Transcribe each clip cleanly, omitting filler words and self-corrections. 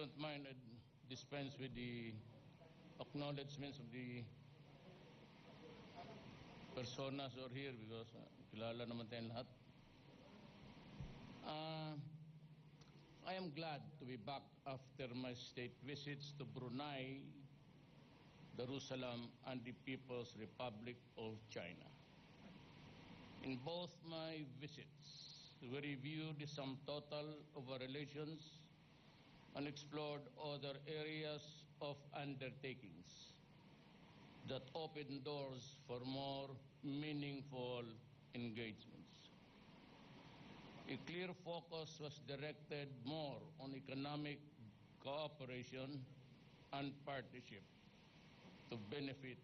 don't mind, I'd dispense with the acknowledgements of the personas who are here because kilala naman tayong lahat. I am glad to be back after my state visits to Brunei, Jerusalem, and the People's Republic of China. In both my visits, we reviewed the sum total of our relations and explored other areas of undertakings that open doors for more meaningful engagements. A clear focus was directed more on economic cooperation and partnership to benefit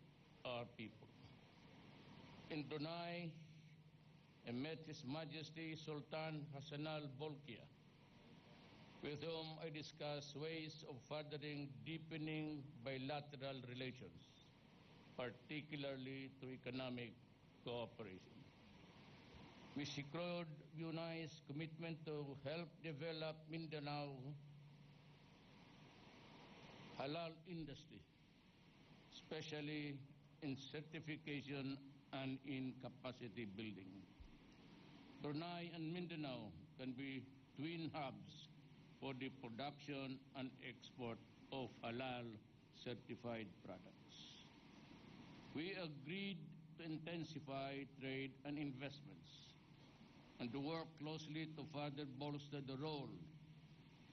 our people. In Brunei, I met His Majesty Sultan Hassan al-Bolkiah, with whom I discussed ways of furthering deepening bilateral relations, particularly through economic cooperation. We secured Brunei's commitment to help develop Mindanao halal industry, especially in certification and in capacity building. Brunei and Mindanao can be twin hubs for the production and export of halal certified products. We agreed to intensify trade and investments and to work closely to further bolster the role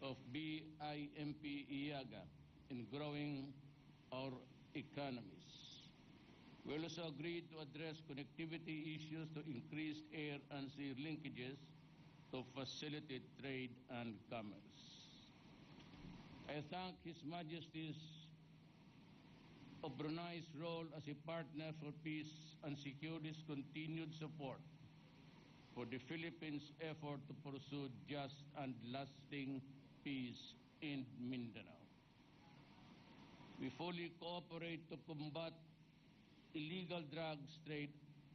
of BIMP-IAGA in growing our economies. We also agreed to address connectivity issues to increase air and sea linkages to facilitate trade and commerce. I thank His Majesty's of Brunei's role as a partner for peace and security's continued support for the Philippines' effort to pursue just and lasting peace in Mindanao. We fully cooperate to combat illegal drugs trade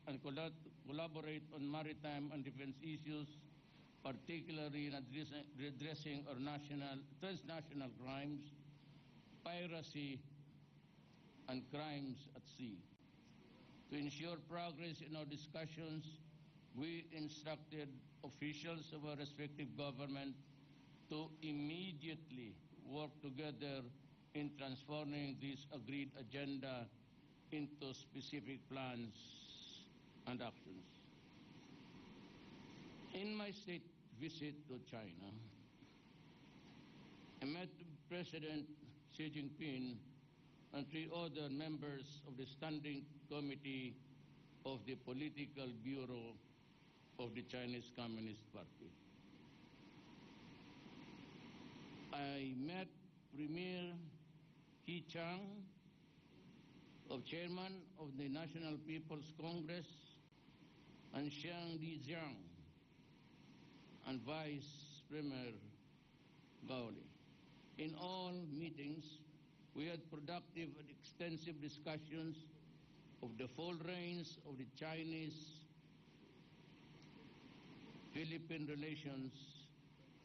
and collaborate on maritime and defense issues, particularly in addressing our transnational crimes, piracy, and crimes at sea. To ensure progress in our discussions, we instructed officials of our respective government to immediately work together in transforming this agreed agenda into specific plans and actions. In my state visit to China, I met President Xi Jinping and 3 other members of the Standing Committee of the Political Bureau of the Chinese Communist Party. I met Premier He Chang, Chairman of the National People's Congress, and Xiang Lijiang, and Vice Premier Gao Li. In all meetings, we had productive and extensive discussions of the full range of the Chinese-Philippine relations,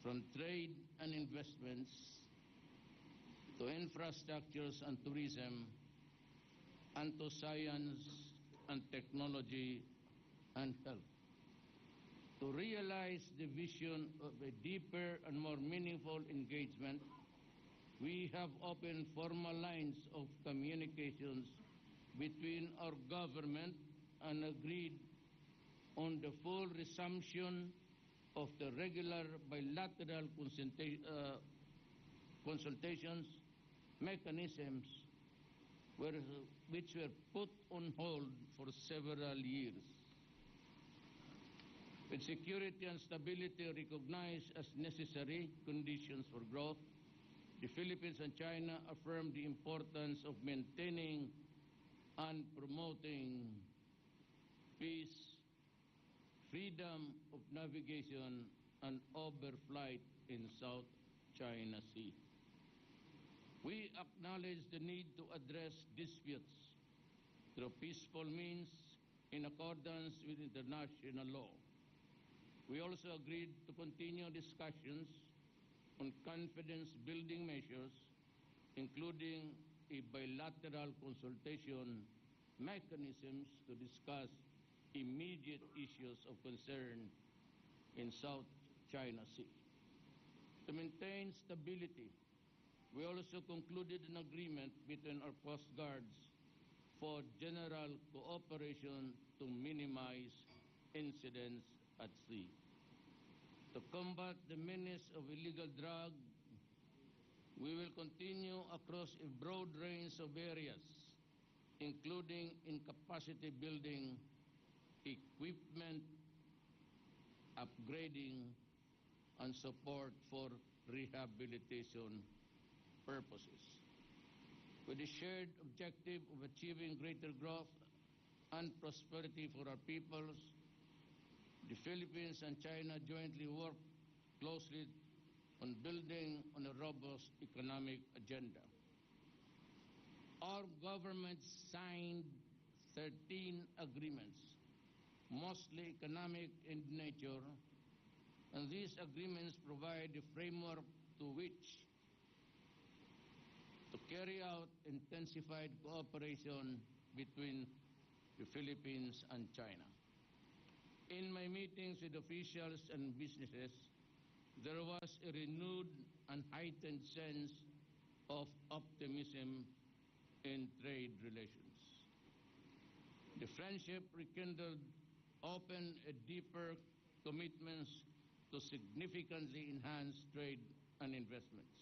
from trade and investments to infrastructures and tourism, and to science and technology and health. To realize the vision of a deeper and more meaningful engagement, we have opened formal lines of communications between our government and agreed on the full resumption of the regular bilateral consultations mechanisms which were put on hold for several years. With security and stability recognized as necessary conditions for growth, the Philippines and China affirmed the importance of maintaining and promoting peace, freedom of navigation, and overflight in South China Sea. We acknowledge the need to address disputes through peaceful means in accordance with international law. We also agreed to continue discussions on confidence-building measures, including a bilateral consultation mechanisms to discuss immediate issues of concern in South China Sea. To maintain stability, we also concluded an agreement between our Coast Guards for general cooperation to minimize incidents at sea. To combat the menace of illegal drugs, we will continue across a broad range of areas, including in capacity building, equipment upgrading, and support for rehabilitation purposes. With the shared objective of achieving greater growth and prosperity for our peoples, the Philippines and China jointly work closely on building on a robust economic agenda. Our government signed 13 agreements, mostly economic in nature, and these agreements provide a framework to which to carry out intensified cooperation between the Philippines and China. In my meetings with officials and businesses, there was a renewed and heightened sense of optimism in trade relations. The friendship rekindled opened a deeper commitments to significantly enhance trade and investments.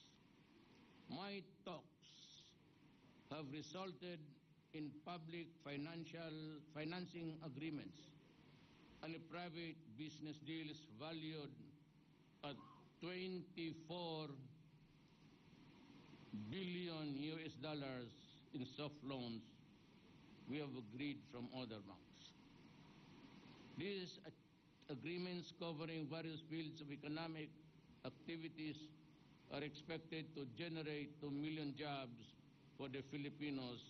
My talks have resulted in public financing agreements and a private business deals valued at 24 billion US dollars in soft loans we have agreed from other banks. These agreements covering various fields of economic activities are expected to generate 2 million jobs for the Filipinos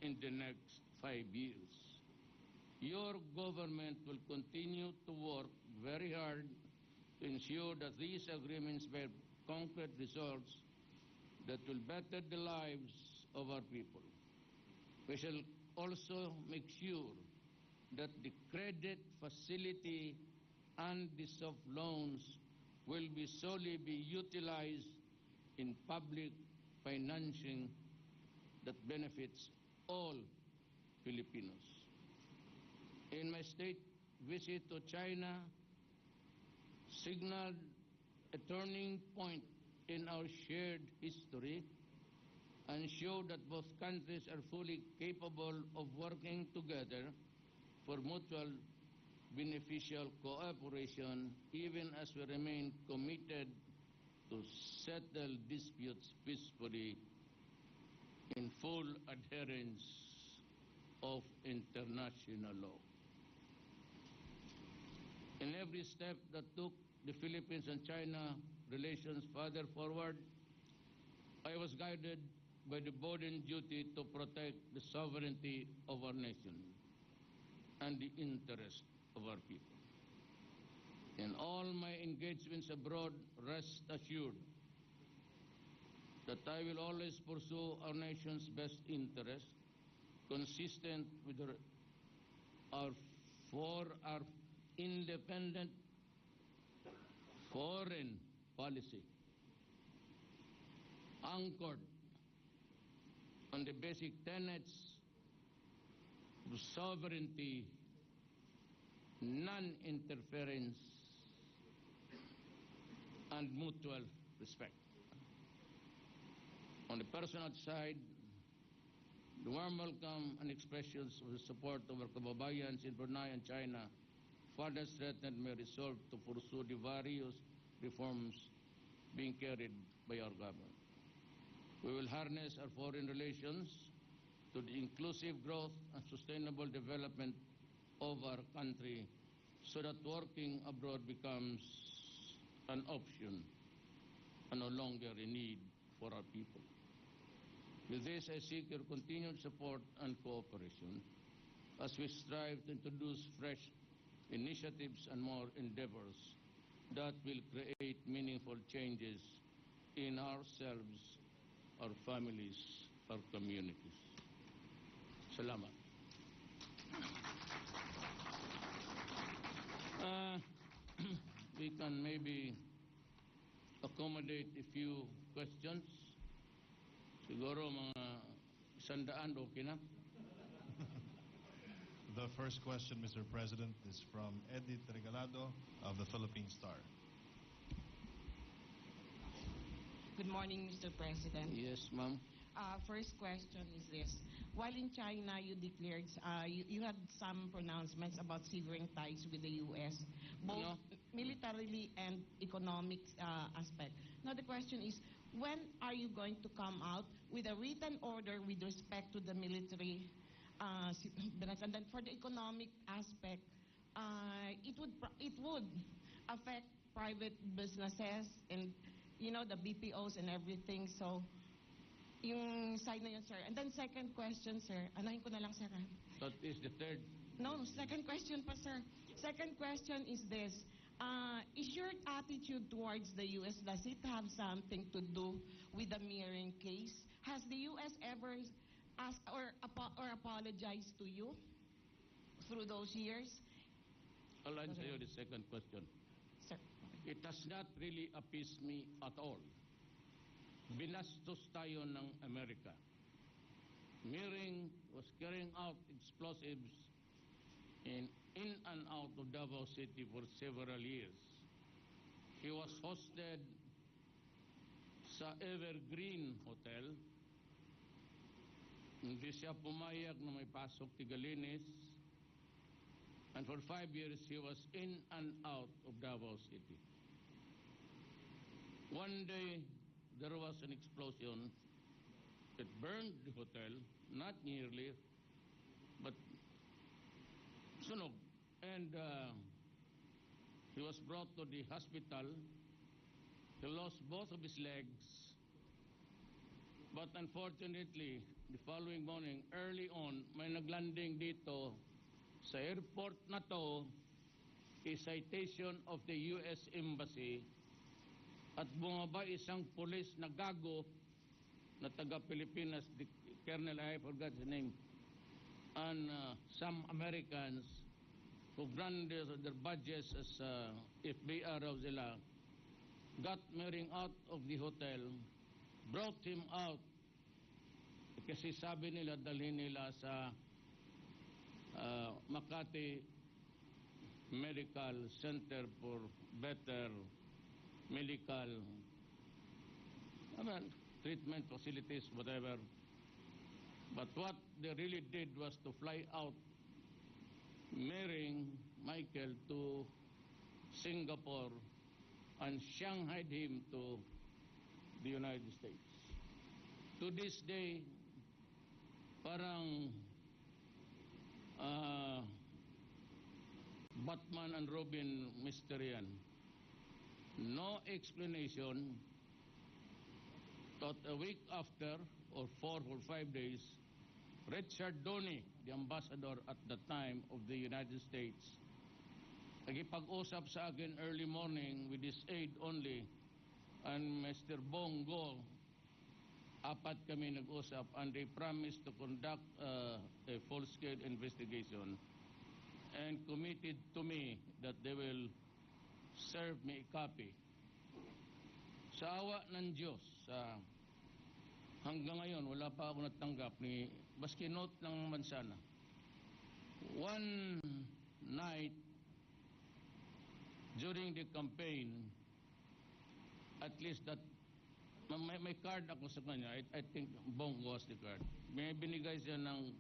in the next 5 years. Your government will continue to work very hard to ensure that these agreements bear concrete results that will better the lives of our people. We shall also make sure that the credit facility and the soft loans will be solely utilized in public financing that benefits all Filipinos. In my state visit to China, signaled a turning point in our shared history and showed that both countries are fully capable of working together for mutual beneficial cooperation, even as we remain committed to settle disputes peacefully in full adherence of international law. In every step that took the Philippines and China relations further forward, I was guided by the burden duty to protect the sovereignty of our nation and the interest of our people. In all my engagements abroad, rest assured that I will always pursue our nation's best interest, consistent with our independent foreign policy, anchored on the basic tenets of sovereignty, non-interference, and mutual respect. On the personal side, the warm welcome and expressions of the support of our kababayans in Brunei and China further strengthened my resolve to pursue the various reforms being carried by our government. We will harness our foreign relations to the inclusive growth and sustainable development of our country so that working abroad becomes an option and no longer a need for our people. With this, I seek your continued support and cooperation as we strive to introduce fresh initiatives and more endeavors that will create meaningful changes in ourselves, our families, our communities. Salamat. We can maybe accommodate a few questions. Siguro mga 100 okay na? The first question, Mr. President, is from Edith Regalado of the Philippine Star. Good morning, Mr. President. Yes, ma'am. First question is this. While in China, you declared, you had some pronouncements about severing ties with the U.S., both militarily and economic aspect. Now the question is, when are you going to come out with a written order with respect to the military, and then for the economic aspect, it would affect private businesses and, you know, the BPOs and everything. So, yung side na yun, sir. And then second question, sir. Anahin ko na lang, sir. That is the third. No, second question pa, sir. Second question is this. Is your attitude towards the U.S., does it have something to do with the mirroring case? Has the U.S. ever asked or apologized to you through those years? I'll answer you the second question. Sir. It does not really appease me at all. Binastos tayo ng Amerika. Mirroring was carrying out explosives in and out of Davao City for several years. He was hosted sa Evergreen Hotel. Hindi siya pumayag na may pasok tigalinis. And for 5 years, he was in and out of Davao City. One day, there was an explosion that burned the hotel, not nearly, but sunog. And he was brought to the hospital. He lost both of his legs. But unfortunately, the following morning, early on, may naglanding dito sa airport na to, a citation of the U.S. Embassy, at bumaba isang pulis na gago na taga-Pilipinas, the Colonel, I forgot his name, and some Americans who run their badges as FBI raw sila, got Mering out of the hotel, brought him out, kasi sabi nila dalhin nila sa Makati Medical Center for better medical treatment facilities, whatever. But what they really did was to fly out Mering Michael to Singapore and Shanghaied him to the United States. To this day, parang Batman and Robin mystery yan. No explanation. But a week after, or 4 or 5 days, Richard Donny, the ambassador at the time of the United States, nagipag-usap sa akin early morning with his aide only, and Mr. Bongo, apat kami nag-usap, and they promised to conduct a full-scale investigation and committed to me that they will serve me a copy. Sa awa ng Diyos, hanggang ngayon, wala pa ako natanggap ni baski note ng mansana. One night, during the campaign, at least that, may card ako sa kanya. I think Bongo was the card. May binigay siya ng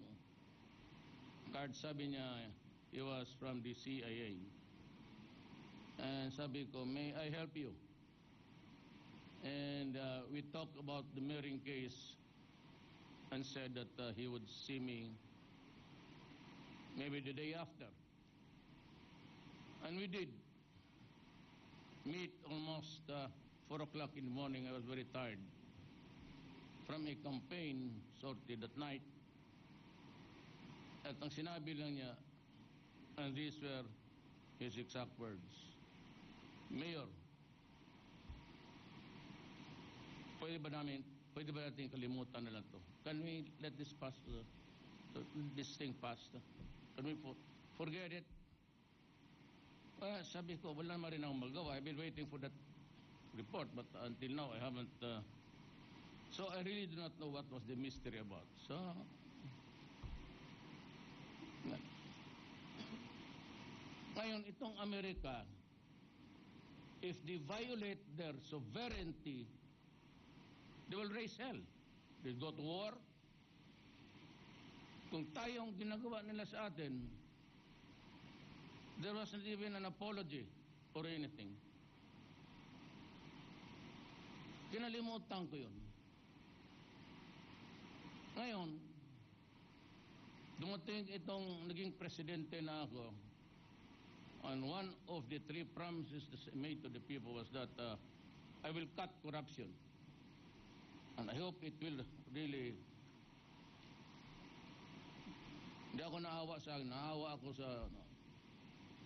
card, sabi niya, he was from the CIA. And sabi ko, may I help you? And we talked about the Mering case and said that he would see me maybe the day after. And we did meet almost 4 o'clock in the morning. I was very tired from a campaign sortie that night. At ang sinabi lang niya, and these were his exact words, Mayor, pwede ba natin kalimutan na lang to? Can we let this pass this thing pass? Can we forget it? Sabi ko, wala naman rin akong magawa. I've been waiting for that report, but until now, I haven't. So I really do not know what was the mystery about. So, ngayon, itong Amerika, if they violate their sovereignty, they will raise hell. They go to war. Kung tayong ginagawa nila sa atin, there wasn't even an apology or anything. Kinalimutan ko yun. Ngayon, dumating itong naging presidente na ako, and one of the three promises that I made to the people was that I will cut corruption. And I hope it will really. Hindi ako naawa sa akin. Naawa ako sa.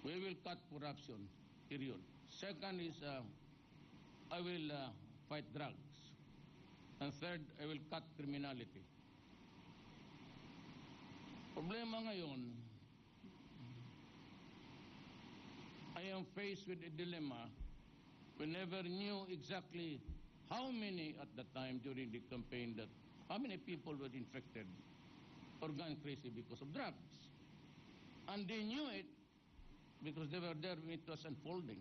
We will cut corruption. Period. Second is I will fight drugs. And third, I will cut criminality. Problema ngayon, I am faced with a dilemma. We never knew exactly how many at the time during the campaign that how many people were infected or gone crazy because of drugs. And they knew it because they were there when it was unfolding.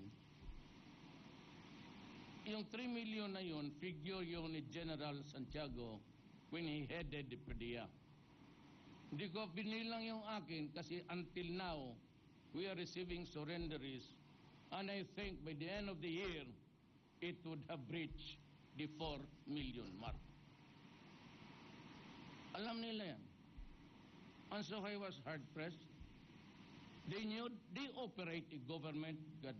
Yung 3 million na yun, figure yun ni General Santiago when he headed the PDEA. Hindi ko binilang yung akin kasi until now, we are receiving surrenderies, and I think by the end of the year, it would have reached the 4 million mark. Alam nila yan. And so I was hard-pressed. They knew, they operate a government that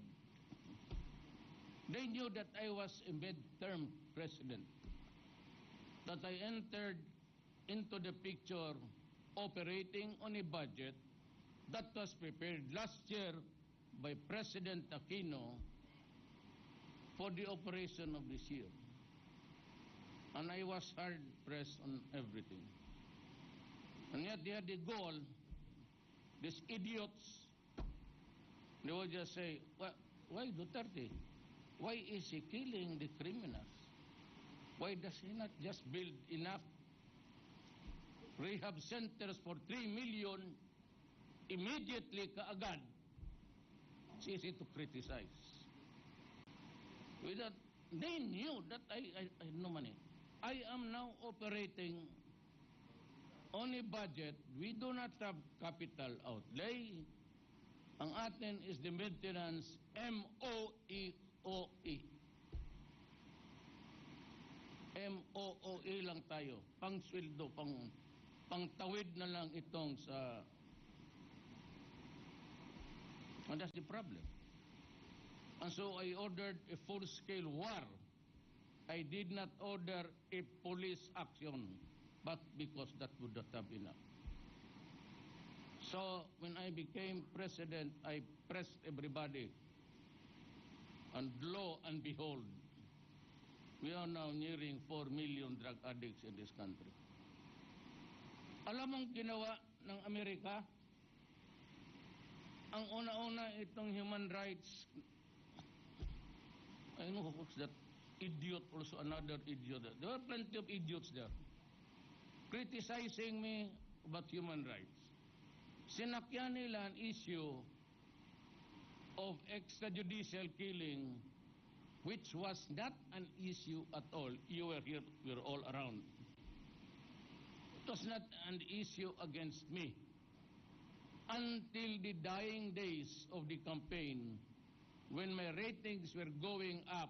they knew that I was a mid-term president, that I entered into the picture operating on a budget that was prepared last year by President Aquino for the operation of this year. And I was hard-pressed on everything. And yet they had the goal, these idiots, they would just say, why Duterte? Why is he killing the criminals? Why does he not just build enough rehab centers for 3 million immediately kaagad? It's easy to criticize. Without, they knew that I had no money. I am now operating on a budget. We do not have capital outlay. Ang atin is the maintenance MOEOE. MOOE lang tayo. Pang sweldo, pang tawid na lang itong sa. And that's the problem. And so I ordered a full-scale war. I did not order a police action, but because that would not have enough. So when I became president, I pressed everybody. And lo and behold, we are now nearing 4 million drug addicts in this country. Alam mong ginawa ng Amerika? Ang una-una itong human rights, I know who's that idiot, also another idiot. There were plenty of idiots there criticizing me about human rights. Sinakyan nila an issue of extrajudicial killing, which was not an issue at all. You were here, we were all around. It was not an issue against me. Until the dying days of the campaign, when my ratings were going up,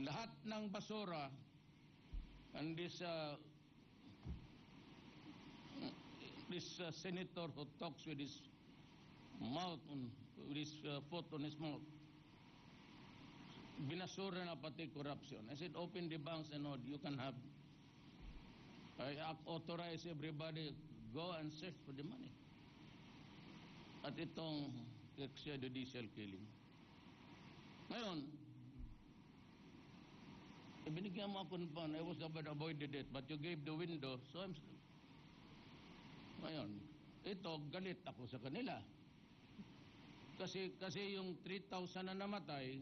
lahat ng basura, and this senator who talks with his mouth, with his foot on his mouth, binasura na pati corruption. I said, open the banks and all, you can have. I authorize everybody, go and search for the money. At itong extrajudicial killing. Ngayon, Binigyan mo ako ng pan. I was about avoided it, but you gave the window, so I'm... Ngayon, ito, galit ako sa kanila. Kasi yung 3,000 na namatay,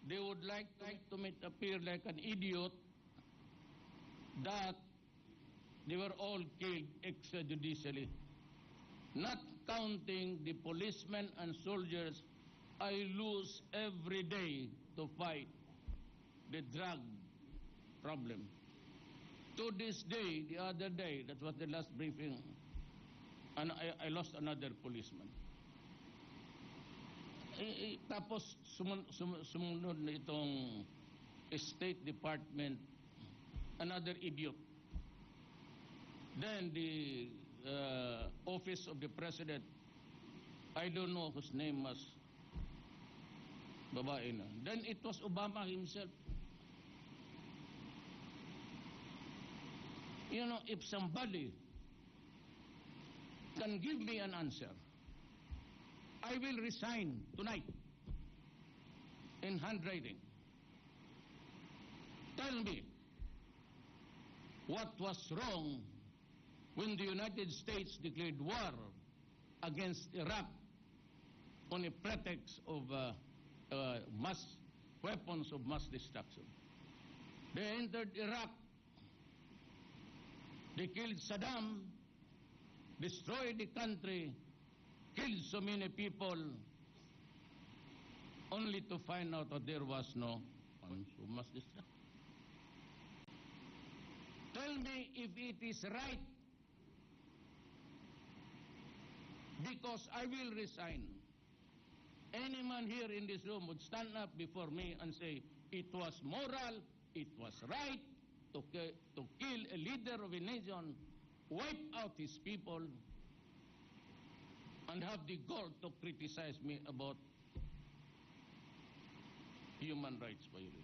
they would like to make appear like an idiot that they were all killed extrajudicially. Not counting the policemen and soldiers I lose every day to fight the drug problem. To this day, the other day, that was the last briefing, and I lost another policeman. Tapos sumunod na itong State Department, another idiot. Then the Office of the President, I don't know whose name was, babae na. Then it was Obama himself. You know, if somebody can give me an answer, I will resign tonight in handwriting. Tell me what was wrong when the United States declared war against Iraq on a pretext of weapons of mass destruction. They entered Iraq. They killed Saddam, destroyed the country, killed so many people, only to find out that there was no weapons of mass destruction. Tell me if it is right, because I will resign. Any man here in this room would stand up before me and say, it was moral, it was right to kill a leader of a nation, wipe out his people, and have the gall to criticize me about human rights violation.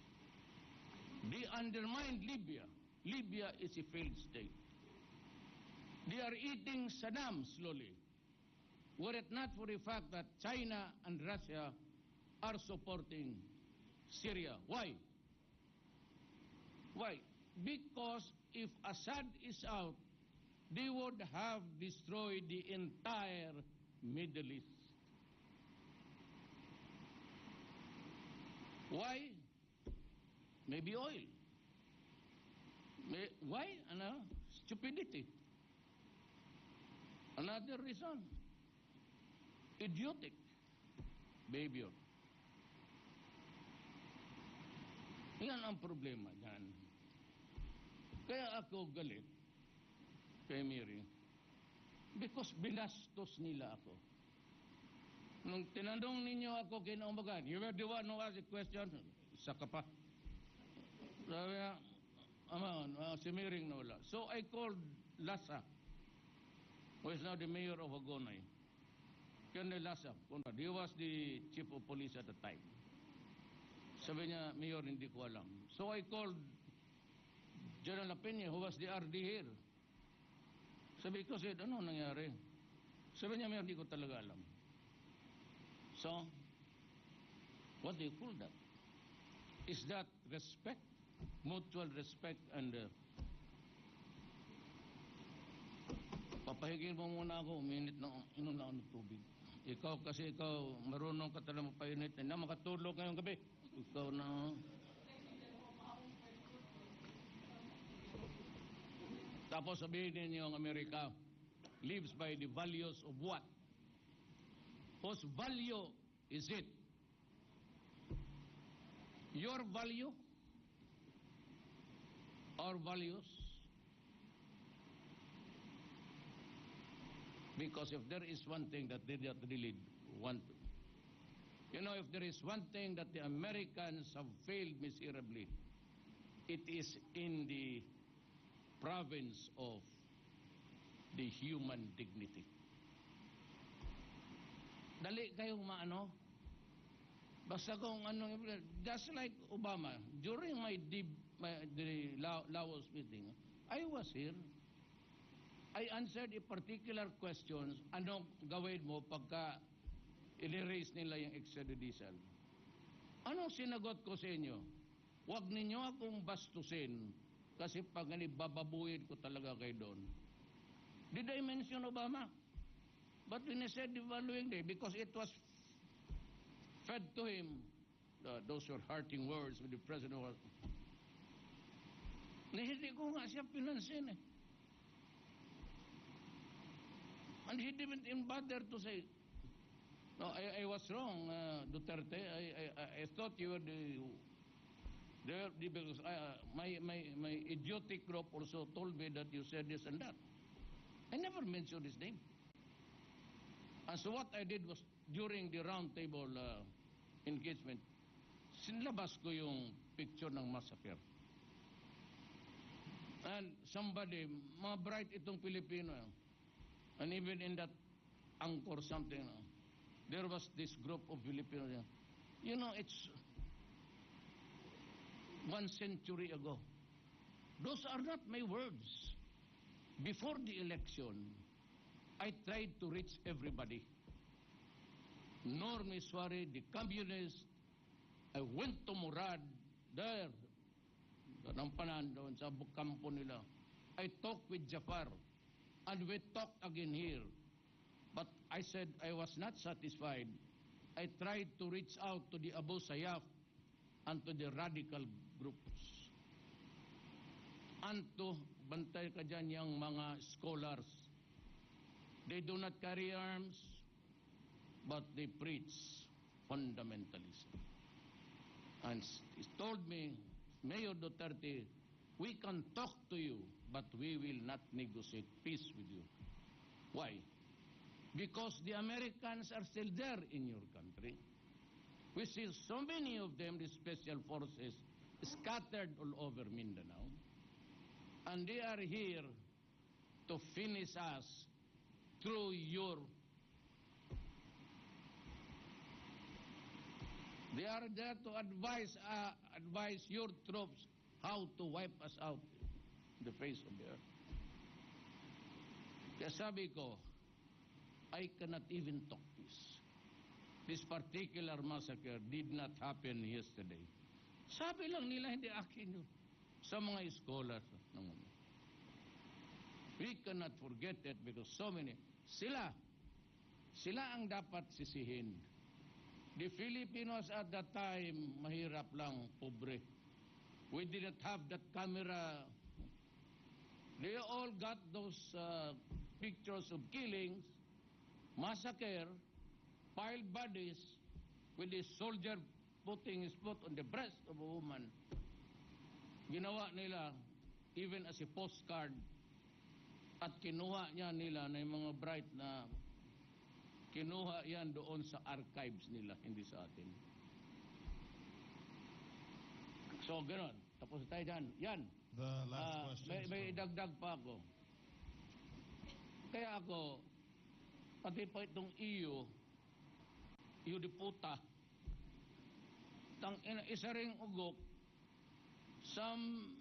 They undermined Libya. Libya is a failed state. They are eating Saddam slowly. Were it not for the fact that China and Russia are supporting Syria. Why? Why? Because if Assad is out, they would have destroyed the entire Middle East. Why? Maybe oil. Why? Stupidity. Another reason. Idiotic behavior. Yan ang problema dyan. Kaya ako galit kay Mary because binastos nila ako. Nung tinanong ninyo ako kinaumagan, you were the one who asked the question, isa ka pa. Sabi niya, si Mary na wala. So I called Lasa, who is now the mayor of Hagonay. Colonel Lasa, he was the chief of police at the time. Sabi niya, Mayor, hindi ko alam. So I called General Peña, who was the RD here. Sabi ko, said, ano nangyari? Sabi niya, Mayor, hindi ko talaga alam. So, what do you call that? Is that respect? Mutual respect and papahigin mo muna ako, minute na inom na ako ng tubig. Ikaw kasi marunong ka talaga magpainit. Na makatulog ngayong gabi. Ikaw na. Tapos sabihin ninyo ang Amerika lives by the values of what? Whose value is it? Your value? Our values? Because if there is one thing that they don't really want, you know, if there is one thing that the Americans have failed miserably, it is in the province of the human dignity. Dali kayong maano, basta kung ano, just like Obama, during the Laos meeting, I was here. I answered a particular question, anong gawin mo pagka i-raise nila yung extrajudicial? Anong sinagot ko sa inyo? Huwag ninyo akong bastusin kasi pag bababuhin ko talaga kayo doon. Did I mention Obama? But when I said the following day, because it was fed to him, those were hurting words when the president was, na hindi ko nga siya pinansin eh. And he didn't even bother to say, no, I was wrong, Duterte. I thought you were because my idiotic group also told me that you said this and that. I never mentioned his name. And so what I did was, during the roundtable engagement, sinlabas ko yung picture ng massacre. And somebody, mga bright itong Pilipino, and even in that anchor something, there was this group of Filipinos. You know, it's 1 century ago. Those are not my words. Before the election, I tried to reach everybody. Norm Iswari, the communist. I went to Murad, there, Nampanan doon sa kampo nila. I talked with Jafar, and we talked again here. But I said I was not satisfied. I tried to reach out to the Abu Sayyaf and to the radical groups. And to, bantay ka dyan yung mga scholars. They do not carry arms, but they preach fundamentalism. And he told me, Mayor Duterte, we can talk to you, but we will not negotiate peace with you. Why? Because the Americans are still there in your country. We see so many of them, the special forces, scattered all over Mindanao. And they are here to finish us through your... They are there to advise your troops how to wipe us out the face of the earth. Kaya sabi ko, I cannot even talk peace. This particular massacre did not happen yesterday. Sabi lang nila, hindi akin yun. Sa mga scholars. We cannot forget that because so many, sila ang dapat sisihin. The Filipinos at that time, mahirap lang, pobre. We didn't have that camera. They all got those pictures of killings, massacre, piled bodies, with a soldier putting his foot on the breast of a woman. Ginawa nila, even as a postcard, at kinuha niya nila na yung mga bright na kinuha yan doon sa archives nila, hindi sa atin. So, gano'n. Tapos tayo dyan. Yan. The last question. May idagdag pa ako. Kaya ako, pati pa itong iyo di puta, isa ring ugok, some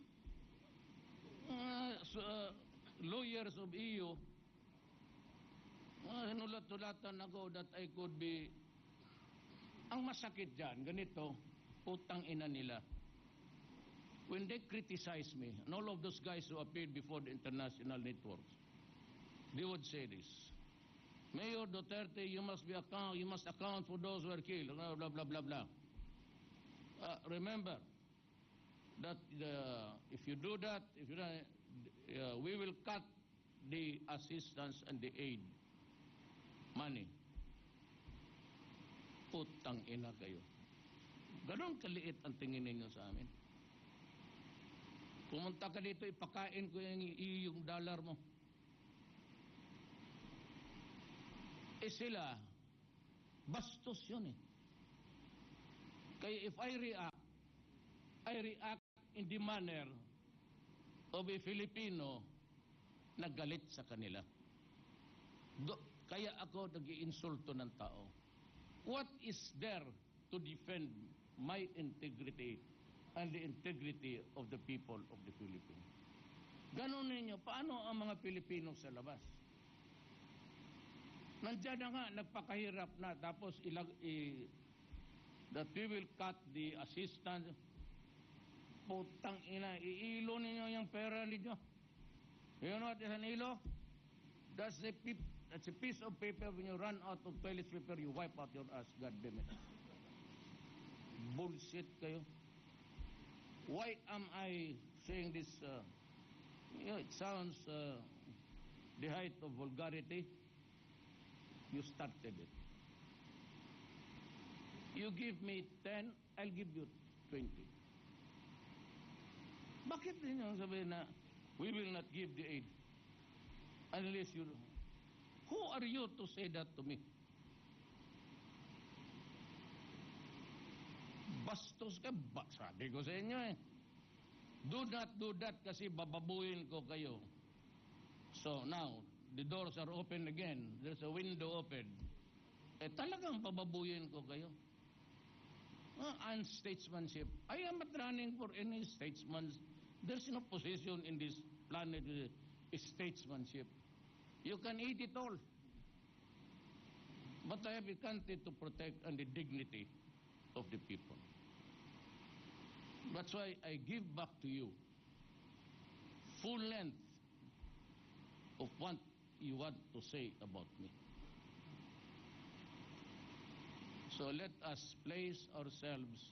lawyers of iyo, hinulat-tulatan ako that I could be, ang masakit dyan, ganito, putang ina nila. When they criticize me, and all of those guys who appeared before the international networks, they would say this, Mayor Duterte, you must account for those who were killed, blah, blah, blah, blah, blah. Remember that if you do that, we will cut the assistance and the aid money. Putang ina kayo. Ganon kaliit ang tingin ninyo sa amin. Pumunta ka dito, ipakain ko yung dollar mo. Sila, bastos yun eh. Kaya if I react in the manner of a Filipino na galit sa kanila. Kaya ako nag-iinsulto ng tao. What is there to defend my integrity and the integrity of the people of the Philippines? Ganon ninyo, paano ang mga Pilipino sa labas? Nandiyan na nga, nagpakahirap na, tapos that we will cut the assistance. Putang ina, iilo ninyo yung pera ninyo. You know what is an ilo? That's a piece of paper when you run out of toilet paper, you wipe out your ass. God damn it. Bullshit kayo. Why am I saying this? It sounds the height of vulgarity. You started it. You give me 10, I'll give you 20. Bakit ninyo sabihin na we will not give the aid unless you... Who are you to say that to me? Bastos ka, sabi ko sa inyo eh. Do not do that kasi bababuin ko kayo. So now, the doors are open again. There's a window open. Eh talagang bababuin ko kayo. Unstatesmanship. I am not running for any statesman. There's no position in this planet statesmanship. You can eat it all. But I have a country to protect and the dignity of the people. That's why I give back to you full length of what you want to say about me. So let us place ourselves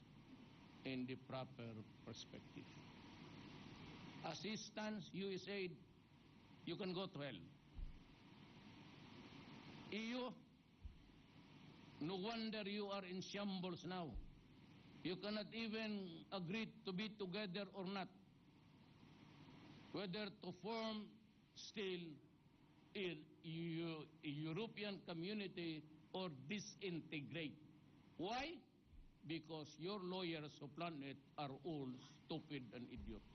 in the proper perspective. Assistance, USAID, you can go to hell. EU, no wonder you are in shambles now. You cannot even agree to be together or not. Whether to form still a European community or disintegrate. Why? Because your lawyers who plan it are all stupid and idiots.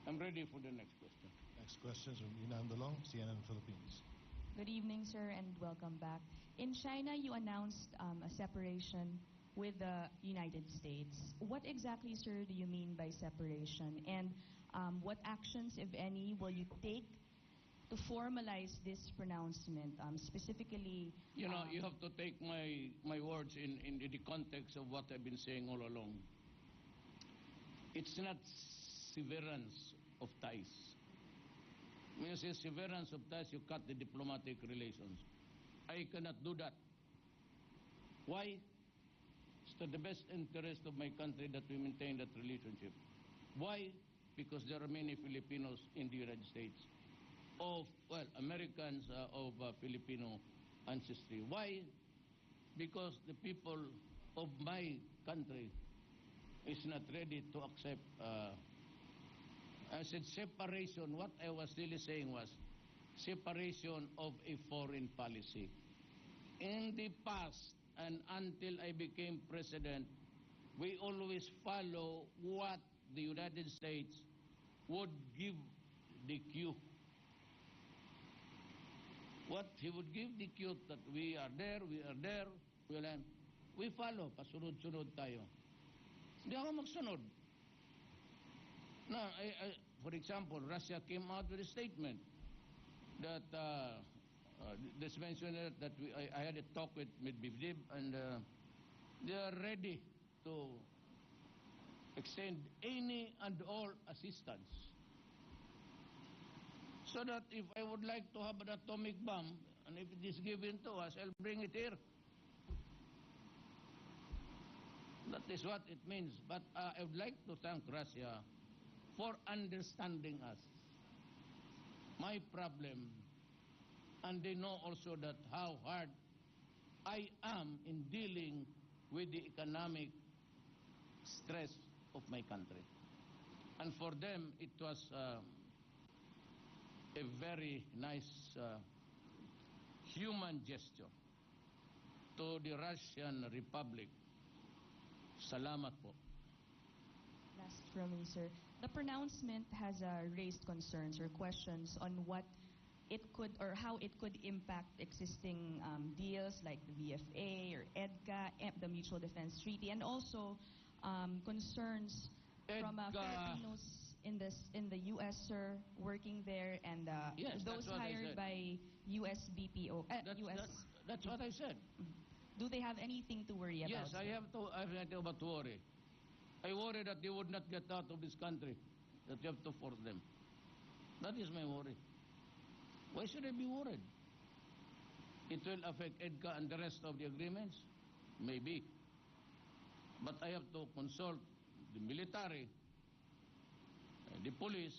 I'm ready for the next question. Next question is from Ina Andalong, CNN Philippines. Good evening, sir, and welcome back. In China, you announced a separation with the United States. What exactly, sir, do you mean by separation? And what actions, if any, will you take to formalize this pronouncement, specifically... You know, you have to take my words in the context of what I've been saying all along. It's not severance of ties. When you say severance of ties, you cut the diplomatic relations. I cannot do that. Why? It's to the best interest of my country that we maintain that relationship. Why? Because there are many Filipinos in the United States. Americans of Filipino ancestry. Why? Because the people of my country is not ready to accept, I said separation. What I was really saying was separation of a foreign policy. In the past, and until I became president, we always follow what the United States would give the cue. What he would give the cue that we are there, we follow, pasunod-sunod tayo. Hindi ako magsunod. Now, for example, Russia came out with a statement that this mentioned that I had a talk with Medvedev, and they are ready to extend any and all assistance. So that if I would like to have an atomic bomb, and if it is given to us, I'll bring it here. That is what it means. But I would like to thank Russia for understanding us. My problem, and they know also that how hard I am in dealing with the economic stress of my country. And for them, it was a very nice human gesture to the Russian Republic. Salamat po. Last from me, sir. The pronouncement has raised concerns or questions on what it could or how it could impact existing deals like the VFA or EDCA, the Mutual Defense Treaty, and also concerns from Filipinos in the U.S., sir, working there, and yes, those hired by U.S. BPO. That's what I said. Do they have anything to worry about? Yes, I have nothing about to worry. I worry that they would not get out of this country, that you have to force them. That is my worry. Why should I be worried? It will affect EDCA and the rest of the agreements? Maybe. But I have to consult the military, the police,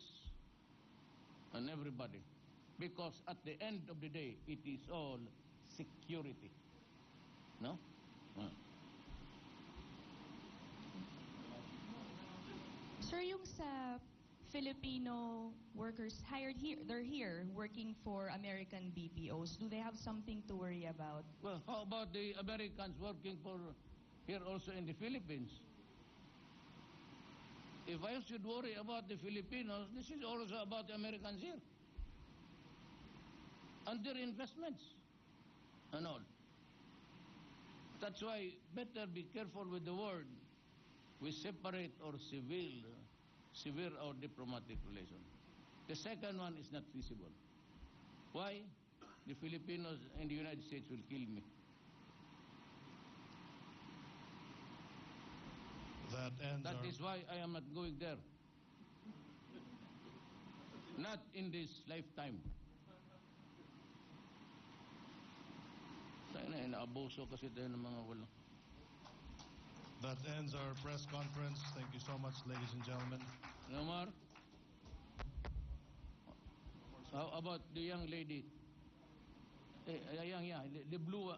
and everybody. Because at the end of the day, it is all security. No? Sir, yung sa Filipino workers hired here, they're here working for American BPOs. Do they have something to worry about? Well, how about the Americans working for here also in the Philippines? If I should worry about the Filipinos, this is also about the Americans here. And their investments and all. That's why better be careful with the word. We separate or severe our diplomatic relation. The second one is not feasible. Why? The Filipinos in the United States will kill me. That is why I am not going there. Not in this lifetime. Inaabuso kasi tayo ng mga wala. That ends our press conference. Thank you so much, ladies and gentlemen. No more? How about the young lady? The blue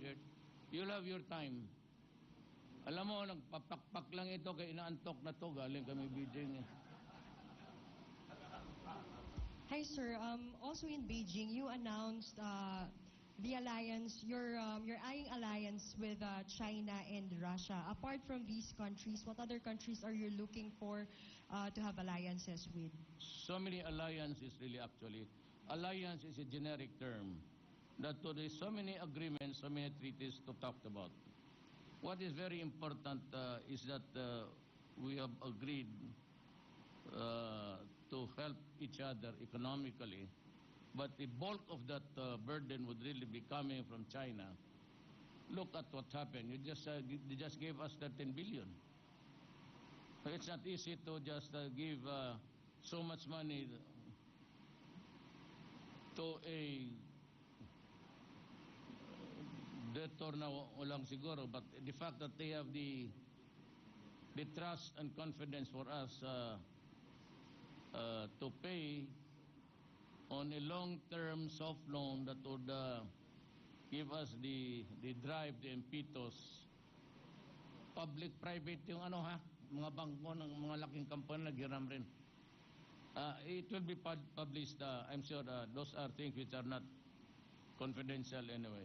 shirt. You'll have your time. Alam mo, nagpapakpak lang ito kaya inaantok na to. Galing kami Beijing. Hi, sir. Also in Beijing, you announced the alliance, you're eyeing alliance with China and Russia. Apart from these countries, what other countries are you looking for to have alliances with? So many alliances really actually. Alliance is a generic term. That there is so many agreements, so many treaties to talk about. What is very important is that we have agreed to help each other economically. But the bulk of that burden would really be coming from China. Look at what happened. You just gave us 13 billion. It's not easy to just give so much money to a debtor na walang siguro. But the fact that they have the trust and confidence for us to pay on a long-term soft loan that would give us the drive, the impetus. Public-private yung mga bangko ng mga laking company naghiram rin. It will be published. I'm sure those are things which are not confidential anyway.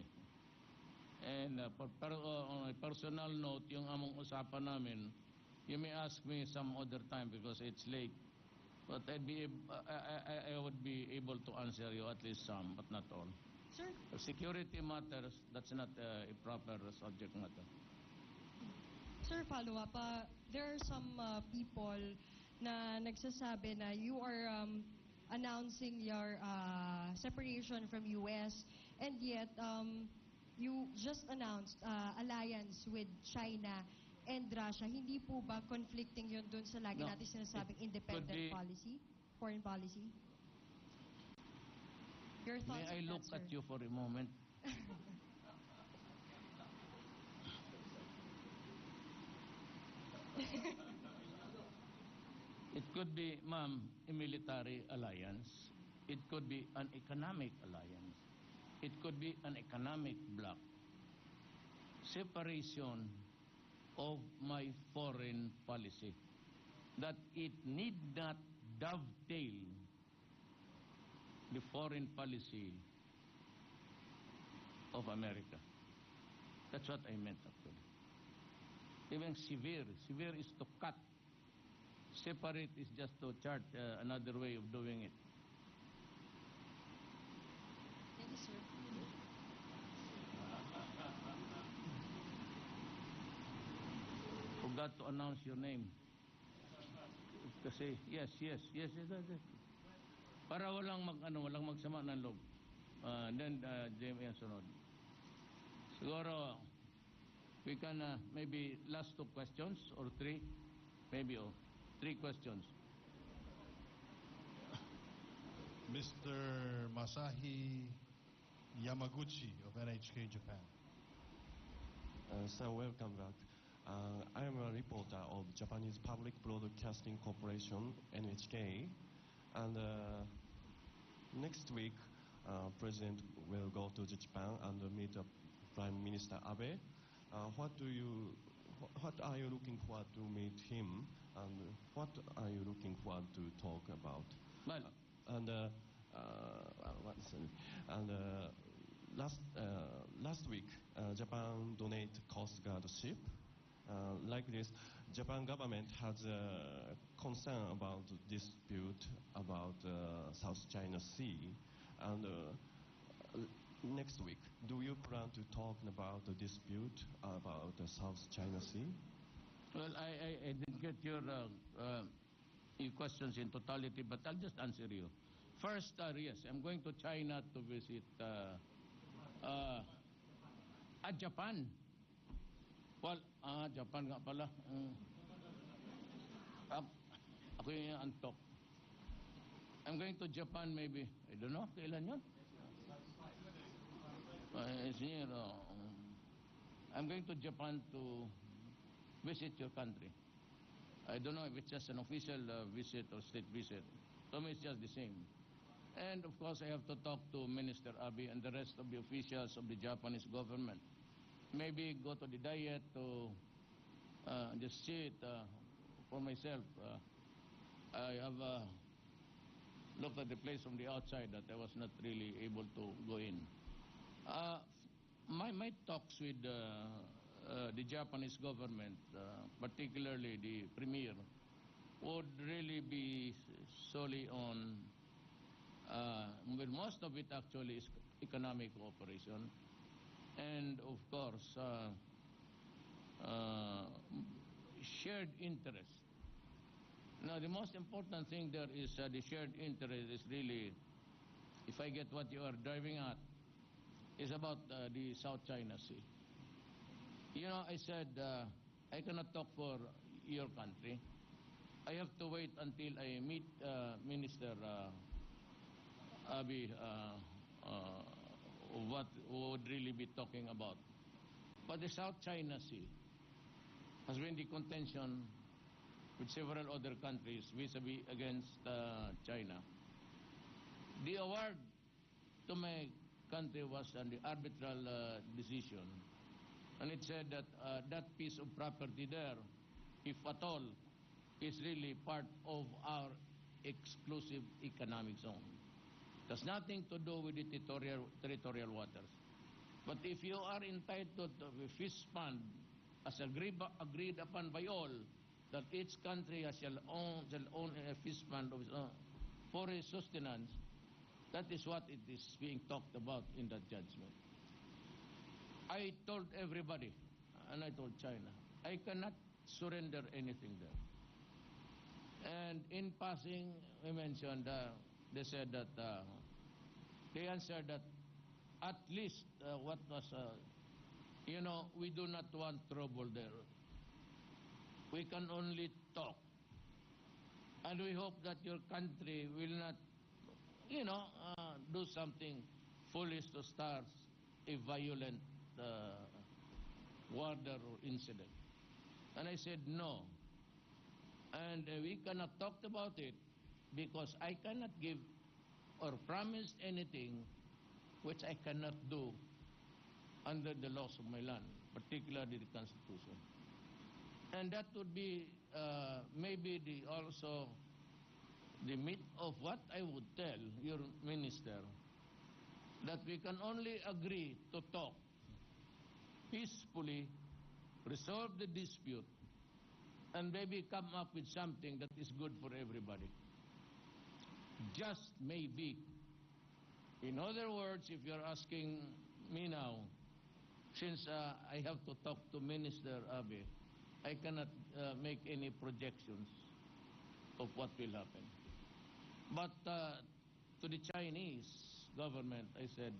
And on a personal note, yung among usapan namin, you may ask me some other time because it's late. But I would be able to answer you at least some, but not all. Sir? Security matters, that's not a proper subject matter. Sir, follow up. There are some people na nagsasabi na you are announcing your separation from US and yet you just announced alliance with China and Russia. Hindi po ba conflicting yun dun sa lagi natin sinasabing independent policy, foreign policy? Your thoughts May I look at you for a moment? It could be, ma'am, a military alliance. It could be an economic alliance. It could be an economic bloc. Separation of my foreign policy. That it need not dovetail the foreign policy of America. That's what I meant actually. Even severe is to cut. Separate is just to chart another way of doing it. Thank you, sir. Forgot to announce your name. Kasi, yes. Para walang magsama ng loob. Then, Jamie ang sunod. Siguro, We can maybe last two questions or three, maybe three questions. Mr. Masahi Yamaguchi of NHK Japan. Sir, welcome back. I am a reporter of Japanese Public Broadcasting Corporation, NHK, and next week, President will go to Japan and meet Prime Minister Abe. What are you looking forward to meet him, and what are you looking forward to talk about? Well, last week, Japan donate Coast Guard ship. Like this, Japan government has a concern about dispute about South China Sea, and next week, do you plan to talk about the dispute about the South China Sea? well, I didn't get your questions in totality, but I'll just answer you. First, yes, I'm going to China to visit Japan. Well, Japan nga pala. Ako yung antok. I'm going to Japan maybe. I don't know, kailan yun? I'm going to Japan to visit your country. I don't know if it's just an official visit or state visit. To me, it's just the same. And of course, I have to talk to Minister Abe and the rest of the officials of the Japanese government. Maybe go to the diet to just see it for myself. I have looked at the place from the outside that I was not really able to go in. My talks with the Japanese government, particularly the premier, would really be solely on, well, most of it actually is economic cooperation, and of course, shared interest. Now, the most important thing there is the shared interest is really, if I get what you are driving at, is about the South China Sea. You know, I said I cannot talk for your country. I have to wait until I meet Minister Abe what would really be talking about. But the South China Sea has been the contention with several other countries vis-a-vis against China. The award to my country was an arbitral decision, and it said that that piece of property there, if at all, is really part of our exclusive economic zone. It has nothing to do with the territorial waters. But if you are entitled to a fish fund, as agreed upon by all, that each country shall own a fish fund of its own for its sustenance, that is what it is being talked about in that judgment. I told everybody, and I told China, I cannot surrender anything there. And in passing, we mentioned, they said that, they answered that at least what was, we do not want trouble there. We can only talk. And we hope that your country will not, do something foolish to start a violent war or incident. And I said no. And we cannot talk about it because I cannot give or promise anything which I cannot do under the laws of my land, particularly the Constitution. And that would be maybe also the meat of what I would tell your minister, that we can only agree to talk peacefully, resolve the dispute, and maybe come up with something that is good for everybody. Just maybe. In other words, if you're asking me now, since I have to talk to Minister Abe, I cannot make any projections of what will happen. But to the Chinese government, I said,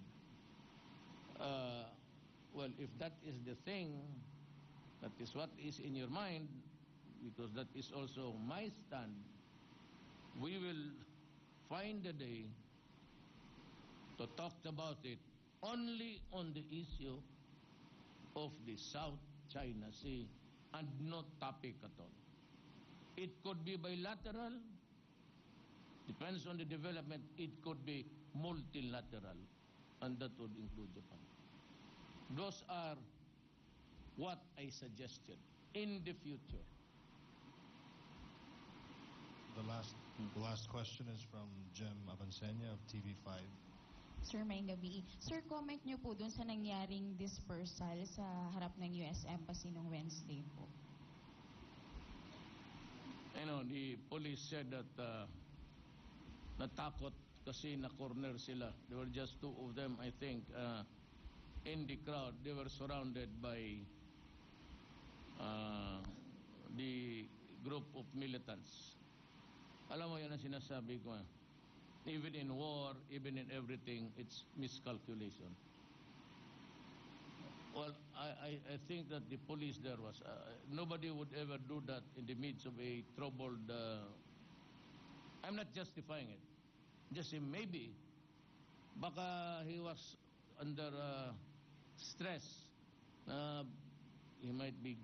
well, if that is the thing, that is what is in your mind, because that is also my stand, we will find a day to talk about it only on the issue of the South China Sea and no topic at all. It could be bilateral, depends on the development. It could be multilateral, and that would include Japan. Those are what I suggested in the future. The last question is from Jem Avancenia of TV5. Sir, may gabi. Sir, comment niyo po dun sa nangyaring dispersal sa harap ng US Embassy nung Wednesday po. You know, the police said that natakot kasi na-corner sila. There were just two of them, I think, in the crowd. They were surrounded by the group of militants. Alam mo, yan ang sinasabi ko. Even in war, even in everything, it's miscalculation. Well, I think that the police there was, nobody would ever do that in the midst of a troubled, I'm not justifying it. Just say maybe, baka he was under stress. He might be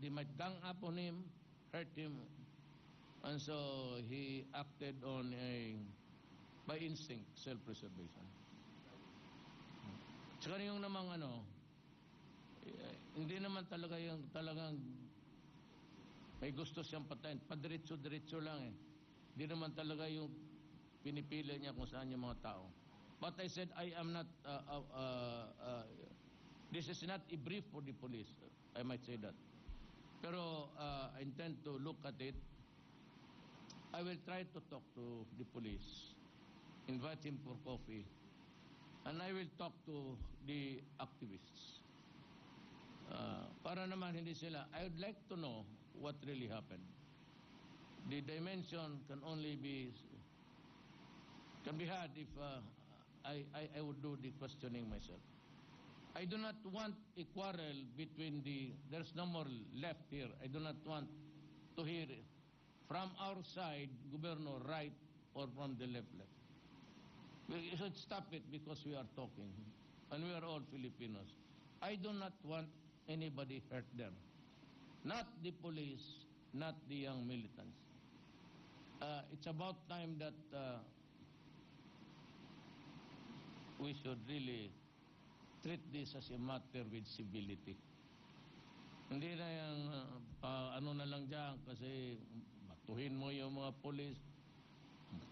they might gang up on him, hurt him, and so he acted on by instinct, self-preservation. Tsaka yung namang hindi naman talagang may gusto siyang patayin. Padiretso-diretso lang eh. Hindi naman talaga yung pinipili niya kung saan yung mga tao. But I said, I am not, this is not a brief for the police. I might say that. Pero I intend to look at it. I will try to talk to the police, invite him for coffee, and I will talk to the activists. Para naman hindi sila, I would like to know what really happened. The dimension can be had if I would do the questioning myself. I do not want a quarrel between there's no more left here. I do not want to hear from our side, Governor, right, or from the left. We should stop it because we are talking, and we are all Filipinos. I do not want anybody hurt there. Not the police, not the young militants. It's about time that we should really treat this as a matter with civility. Hindi na yung na lang dyan kasi batuhin mo yung mga police.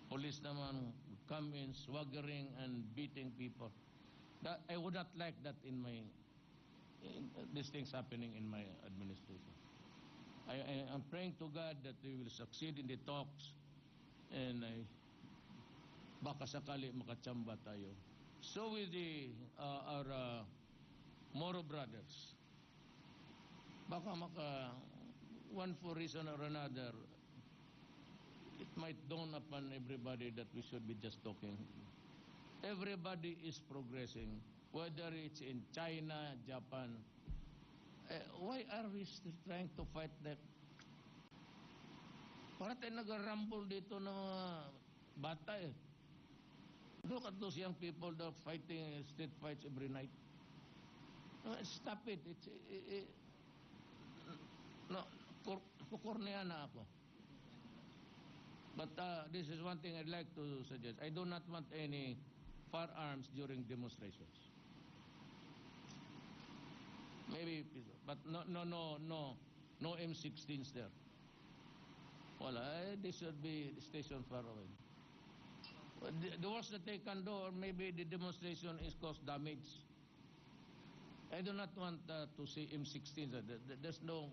Police naman come in swaggering and beating people. I would not like that these things happening in my administration. I'm praying to God that we will succeed in the talks and baka sakali makachamba tayo. So with our Moro brothers, baka one for reason or another, it might dawn upon everybody that we should be just talking. Everybody is progressing, whether it's in China, Japan. Why are we still trying to fight that? Para tayo nag-rumble dito ng mga bata eh. Look at those young people that are fighting street fights every night. Stop it. No, kukornea na ako. But this is one thing I'd like to suggest. I do not want any firearms during demonstrations. Maybe, but no M16s there. Wala, they should be stationed far away. The worst that they can do, or maybe the demonstration is cause damage. I do not want to see M16s. There's no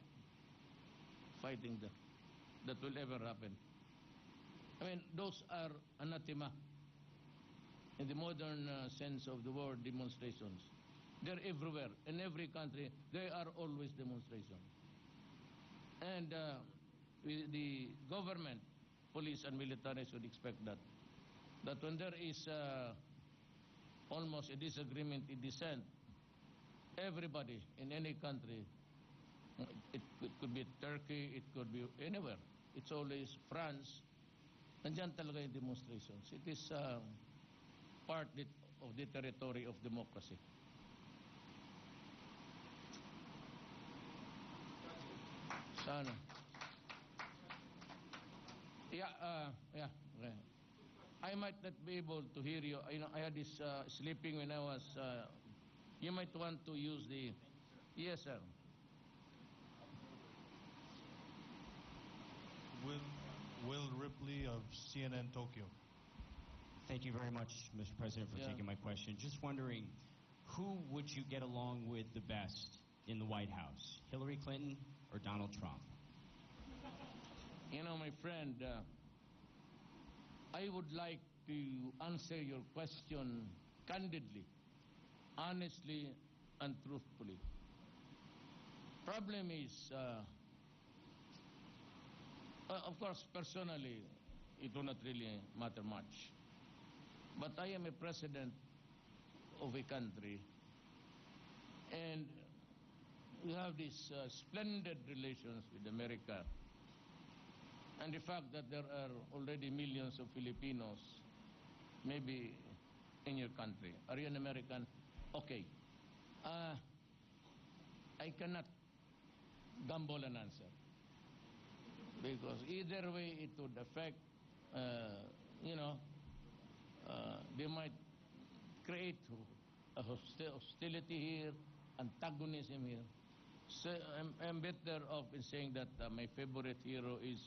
fighting there that will ever happen. I mean, those are anathema in the modern sense of the word demonstrations. They're everywhere. In every country, there are always demonstrations. And the government, police and military should expect that when there is almost a disagreement, a dissent, everybody in any country It could be Turkey, it could be anywhere. It's always France. Nandyan talaga yung demonstrations. It is of the territory of democracy. Sana. Yeah, yeah. Okay. I might not be able to hear you. You know, I had this sleeping when I was. You might want to use the. Yes, sir. Will Ripley of CNN Tokyo. Thank you very much, Mr. President, for Yeah. taking my question. Just wondering, who would you get along with the best in the White House, Hillary Clinton or Donald Trump? You know, my friend, I would like to answer your question candidly, honestly, and truthfully. Problem is, of course, personally, it will not really matter much. But I am a president of a country, and we have these splendid relations with America. And the fact that there are already millions of Filipinos, maybe in your country. Are you an American? Okay. I cannot gamble an answer. Because either way it would affect, you know, they might create a hostility here, antagonism here. So I'm better off in saying that my favorite hero is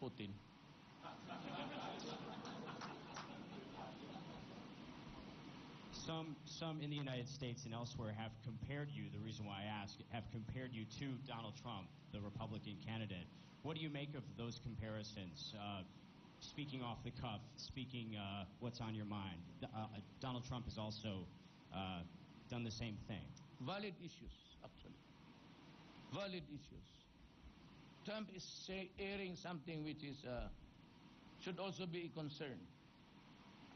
Putin. Some in the United States and elsewhere have compared you, the reason why I ask, have compared you to Donald Trump, the Republican candidate. What do you make of those comparisons? Speaking off the cuff, speaking what's on your mind. Donald Trump has also done the same thing. Valid issues, actually. Valid issues. Trump is airing something which is should also be a concern.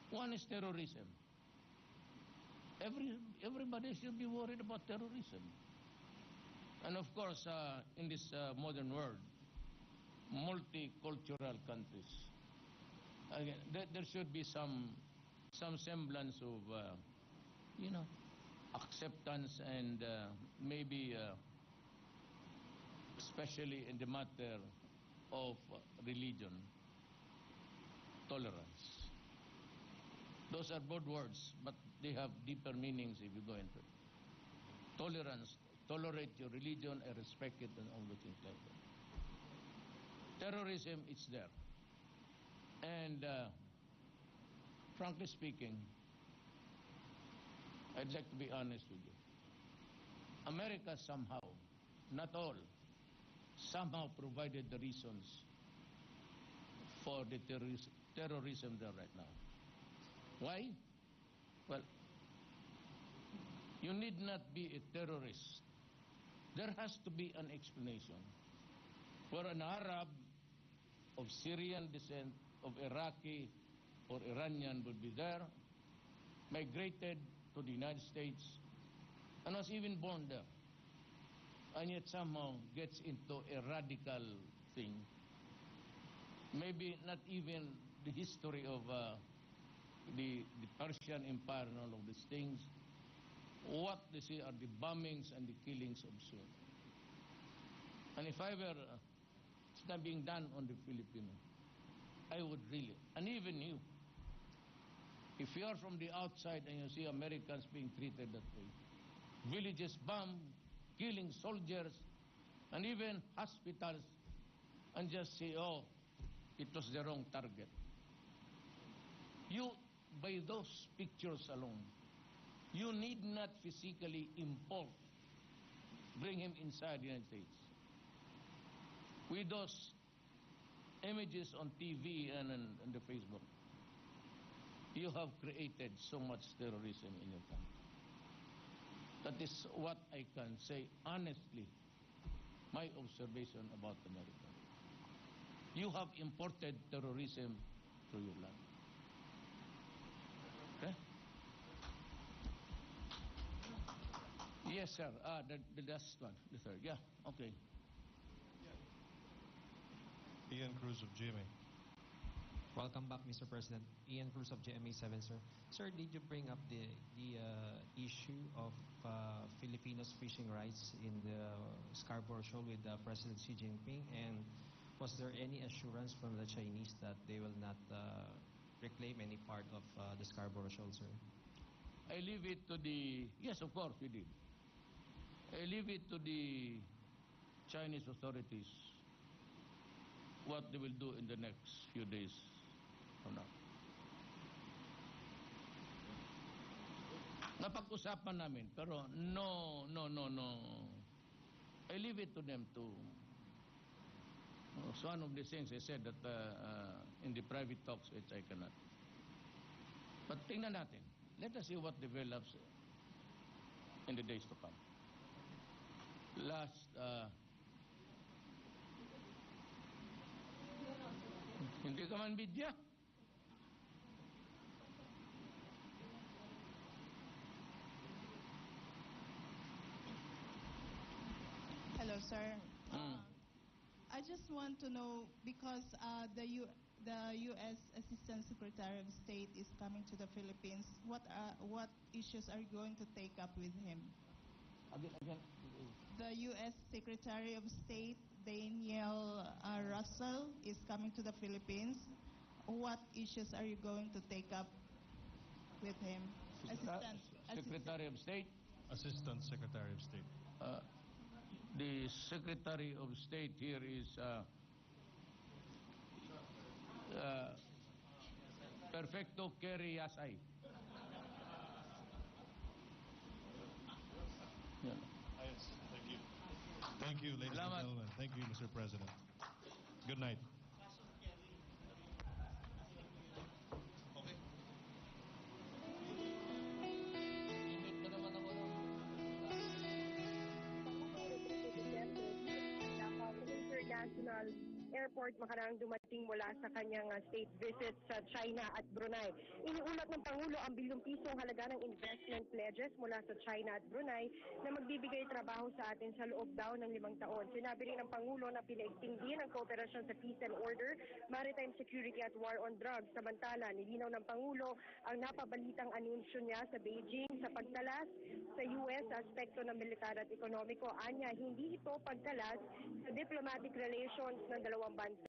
One is terrorism. Everybody should be worried about terrorism. And of course, in this modern world, multicultural countries, again, there should be some semblance of, you know, acceptance and maybe, especially in the matter of religion, tolerance. Those are both words, but they have deeper meanings if you go into it. Tolerance, tolerate your religion and respect it and all the things like that. Terrorism, it's there. And frankly speaking, I'd like to be honest with you. America somehow, not all, somehow provided the reasons for the terrorism there right now. Why? Well, you need not be a terrorist. There has to be an explanation. For an Arab of Syrian descent, of Iraqi or Iranian would be there, migrated to the United States, and was even born there, and yet somehow gets into a radical thing. Maybe not even the history of the Persian Empire and all of these things. What they see are the bombings and the killings of soon. And if I were being done on the Filipino, I would really, and even you, if you are from the outside and you see Americans being treated that way, villages bombed, killing soldiers, and even hospitals, and just say, oh, it was the wrong target. You, by those pictures alone, you need not physically bring him inside the United States. With those images on TV and the Facebook, you have created so much terrorism in your country. That is what I can say honestly, my observation about America. You have imported terrorism to your land. Okay? Yes, sir. The last one, the third. Yeah, okay. Ian Cruz of GMA. Welcome back, Mr. President. Ian Cruz of GMA7, sir. Sir, did you bring up the issue of Filipinos fishing rights in the Scarborough Shoal with President Xi Jinping? And was there any assurance from the Chinese that they will not reclaim any part of the Scarborough Shoal, sir? I leave it to the... Yes, of course, we did. I leave it to the Chinese authorities what they will do in the next few days from now. Napag-usapan namin, pero no. I leave it to them to... So one of the things I said that in the private talks, which I cannot. But tingnan natin. Let us see what develops in the days to come. Last, hindi ka man bidya. Hello, sir. I just want to know, because the U.S. Assistant Secretary of State is coming to the Philippines, what issues are you going to take up with him? Again. The U.S. Secretary of State, Daniel Russell, is coming to the Philippines. What issues are you going to take up with him? Secretary of State? Assistant Secretary of State. The Secretary of State here is Perfecto Kerry Yasay. Yeah. Yes, thank you. Thank you, ladies and gentlemen. Thank you, Mr. President. Good night. International Airport makarang dumating mula sa kanyang state visit sa China at Brunei. Iniulat ng Pangulo ang bilyong pisong halaga ng investment pledges mula sa China at Brunei na magbibigay trabaho sa atin sa loob daw ng 5 taon. Sinabi rin ng Pangulo na pinaigting din ang kooperasyon sa peace and order, maritime security at war on drugs. Samantala, nilinaw ng Pangulo ang napabalitang anunsyo niya sa Beijing sa pagtalas sa US sa aspekto ng militar at ekonomiko. Anya, hindi ito pagtalas sa diplomatic relations ng dalawang bansa.